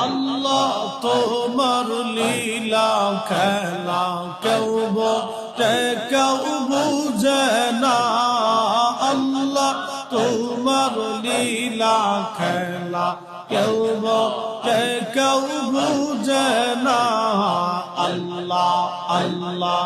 আল্লাহ তোমার লীলা খেলা কেউ বোঝে কেউ বুঝে না আল্লাহ তোমার লীলা খেলা কেউ বোঝে কেউ বুঝে না আল্লাহ আল্লাহ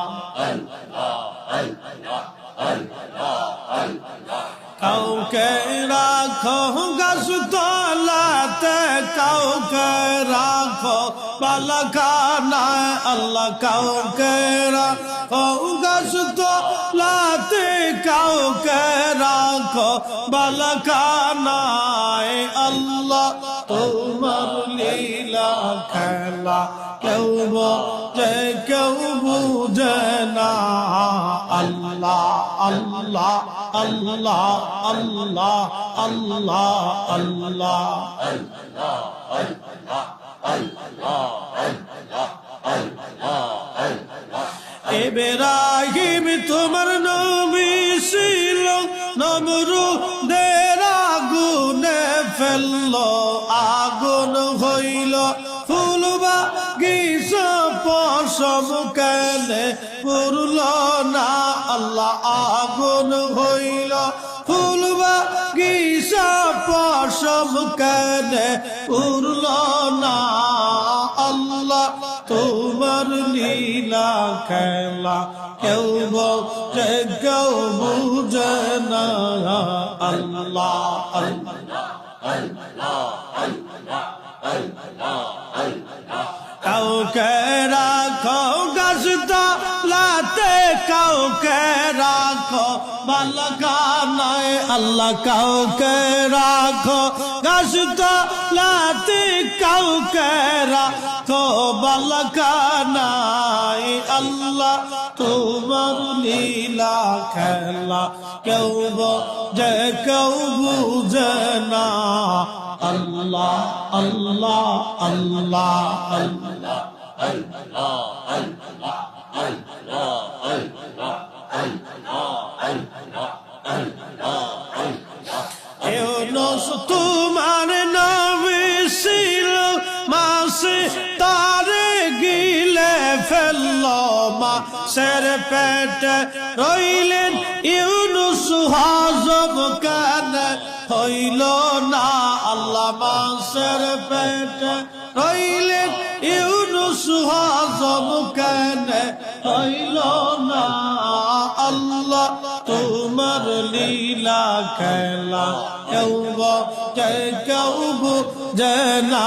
কাউকে রাখো গাছ তলাতে কাউকে রাখো বালাখানায় আল্লাহ কাউকে রাখো গাছ তলাতে কাউকে রাখো বালাখানায় আল্লাহ তোমার লীলা খেলা কেউ বোঝে কেউ বুঝে না আল্লাহ আল্লাহ আল্লাহ আল্লাহ আল্লাহ আল্লাহ ইব্রাহিম তোমার নবী ছিল নমরুদের আগুনে ফেললো আগুন হইল ফুল বাগিচা পশম কেনে পুরল না আল্লাহ আগুন হইল ফুল বাগিচা পশম কেনে পুরল না আল্লাহ তোমার লীলা খেলা কেউ বোঝে কেউ বুঝে না আল্লাহ কাউকে রাখো গাছ তলাতে কাউকে রাখো বালাখানায় আল্লাহ কাউকে রাখো গাছ তলাতে কাউকে রাখো বালাখানায় আল্লাহ তোমার লীলা খেলা কেউ বোঝে কেউ বুঝে না আল্লাহ আল্লাহ আল্লাহ আল্লাহ ইউনূস তোমার নবী ছিল মাছে তারে গিলে ফেললো মাছের পেটে রইলেন ইউনূস হজম কেন হইল না আল্লাহ মাছের পেটে রইলেন ইউনূস হজম কেন হইল না আল্লাহ তোমার লীলা খেলা কেউ বোঝে কেউ বুঝে না।